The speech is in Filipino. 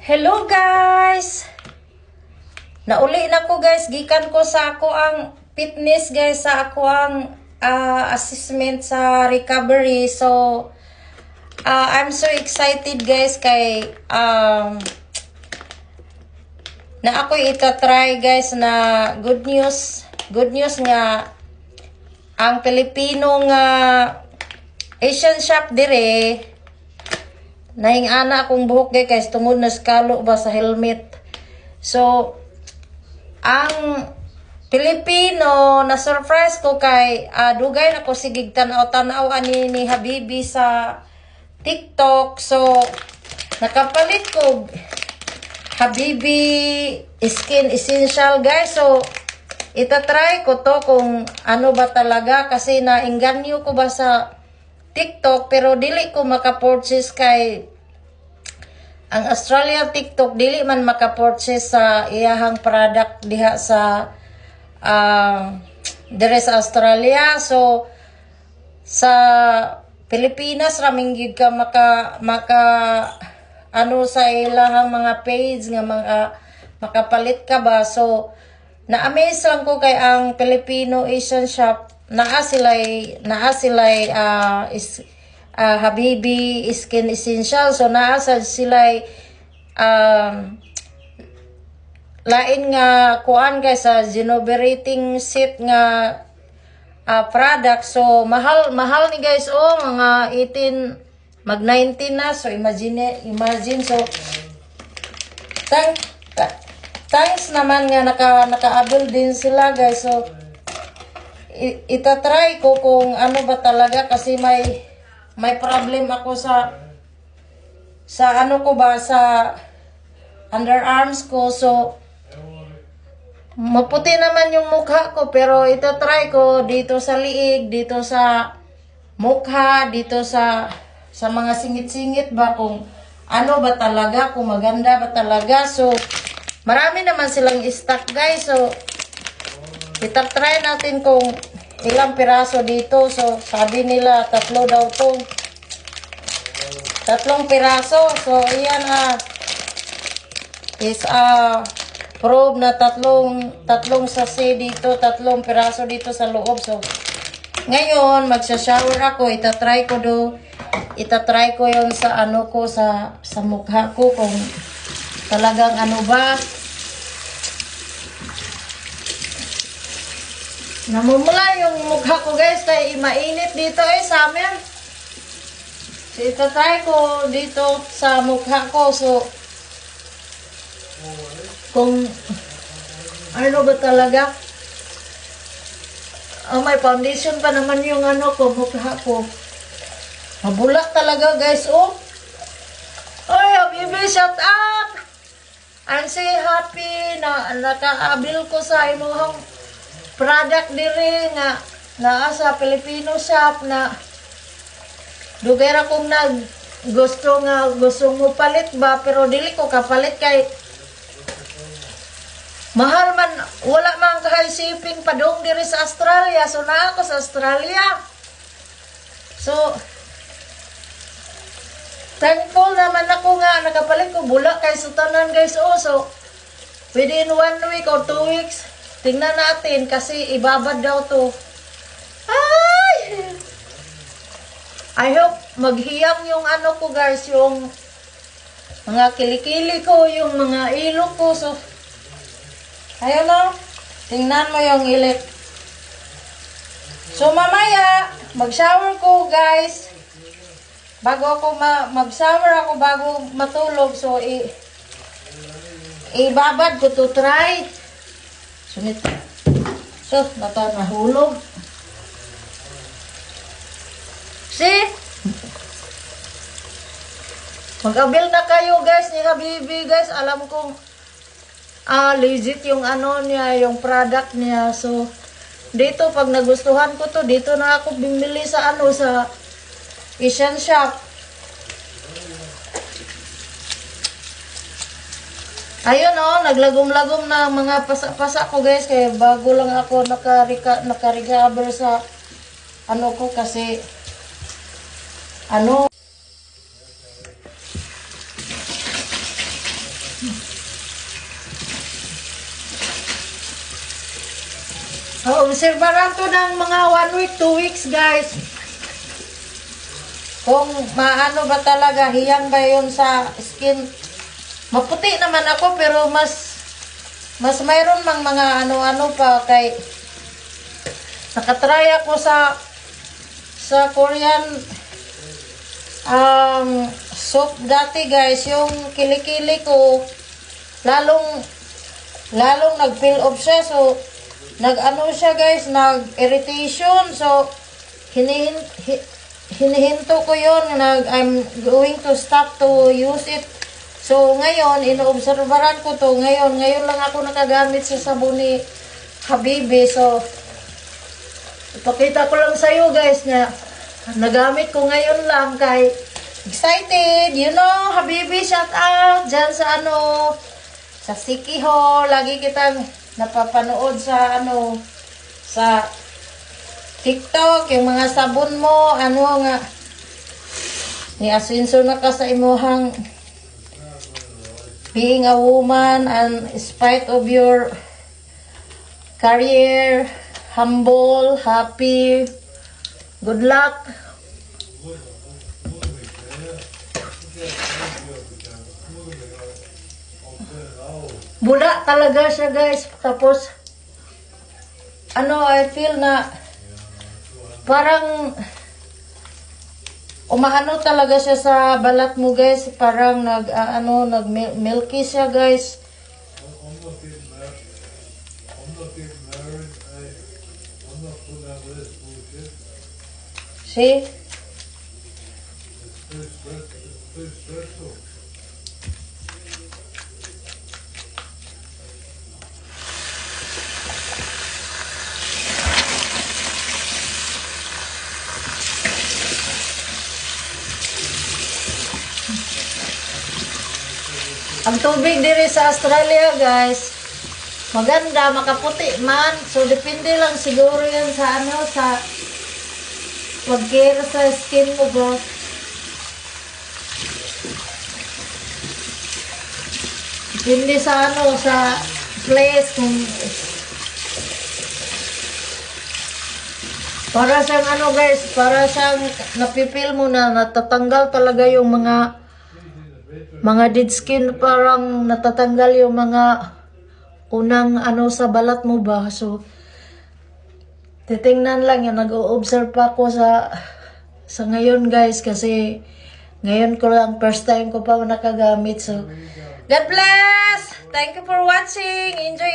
Hello guys! Nauli na ko guys, gikan ko sa ako ang fitness guys, sa ako ang assessment sa recovery. So, I'm so excited guys kay na ako itatry guys na good news nga ang Pilipino nga Asian shop dire naingana akong buhok guys tungod na skalo ba sa helmet. So ang Pilipino na surprise ko kay dugay na ko sigig tanaw ani ni Habibi sa TikTok. So nakapalit ko Habibi Skin Essential guys. So itatry ko to kung ano ba talaga kasi nainganyo ko ba sa TikTok pero dili ko maka-purchase kay ang Australia TikTok dili man maka-purchase sa iyahang product diha sa dire sa Australia. So sa Pilipinas raming gid ka maka ano sa ilahang mga page nga mga makapalit ka ba. So na-amaze lang ko kay ang Filipino Asian shop naa sila'y Habibi Skin Essential. So naa sila'y lain nga kuan guys sa generating set nga product. So mahal ni guys mga 18 mag 19 na. So imagine so thanks naman nga naka-avail din sila guys. So itatry ko kung ano ba talaga kasi may problem ako sa ano ko ba sa underarms ko. So maputi naman yung mukha ko pero itatry ko dito sa liig, dito sa mukha, dito sa mga singit-singit ba kung ano ba talaga, kung maganda ba talaga. So marami naman silang stock guys. So itatry natin kung ilang piraso dito. So sabi nila 3 daw to, 3 piraso. So iyan is prove na tatlong sachet dito, 3 piraso dito sa loob. So ngayon magsha-shower ako, itatry ko yon sa ano ko sa mukha ko kung talagang ano ba. Namumula yung mukha ko guys kaya mainit dito summer. So itatry ko dito sa mukha ko. So kung ano ba talaga. May foundation pa naman yung ano ko, mukha ko. Mabulak talaga guys. Oy Habibi, shout out! I'm so happy na naka-avail ko sa imuhang product diri nga naa sa Filipino shop na dugay ra kong gusto mo palit ba pero dili ko kapalit kay mahal man, wala man kay shipping padung diri sa Australia. So naa ako sa Australia. So thankful naman ako nga nakapalit ko bulak kay sa tanan guys. So within 1 week or 2 weeks tingnan natin kasi ibabad daw to. Ay! I hope maghiyang yung ano ko guys, yung mga kilikili ko, yung mga ilok ko. So, ayun o. Tingnan mo yung ilik. So, mamaya, mag-shower ko guys. Bago ako mag-shower ako bago matulog. So, ibabad ko to try. Sunit. So, nahulog. See? Mag-avail na kayo guys ni Habibi guys. Alam kong legit yung ano niya, yung product niya. So, dito pag nagustuhan ko to, dito na ako bumili sa ano, sa Asian shop. Ayun naglagom-lagom na mga pasa ko guys kaya bago lang ako naka-recover sa ano ko kasi ano Obserbaran to ng mga 1 week, 2 weeks, guys. Kung maano ba talaga, hiyang ba yun sa skin. Maputi naman ako, pero mas mayroon mang mga ano-ano pa kay nakatry ako sa Korean soap dati, guys. Yung kilikili ko lalong nag-peel off siya, so nag-ano siya, guys, nag-irritation. So hinihinto ko yun, I'm going to stop to use it. So ngayon inoobserbaran ko to ngayon lang ako nakagamit sa sabon ni Habibi. So ipakita ko lang sa iyo, guys, na nagamit ko ngayon lang kay excited. You know, Habibi, shout out dyan sa sa Sikiho. Lagi kitang napapanood sa sa TikTok, yung mga sabon mo, nga ni asinso na ka sa imuhang being a woman, and in spite of your career, humble, happy, good luck. Bula talaga siya, guys. Tapos I feel na parang umaano talaga siya sa balat mo, guys. Parang nag-milky siya, guys. See? Ang tubig diri sa Australia, guys, maganda, makaputi man. So depende lang siguro yan sa sa pag-care sa skin mo, guys. Depende sa sa place kung para siyang guys, para siyang napipil mo na natatanggal talaga yung mga dead skin, parang natatanggal yung mga unang sa balat mo ba. So titingnan lang yan, nag-o-observe pa ako sa ngayon, guys, kasi ngayon ko lang, first time ko pa nakagamit. So God bless, thank you for watching, enjoy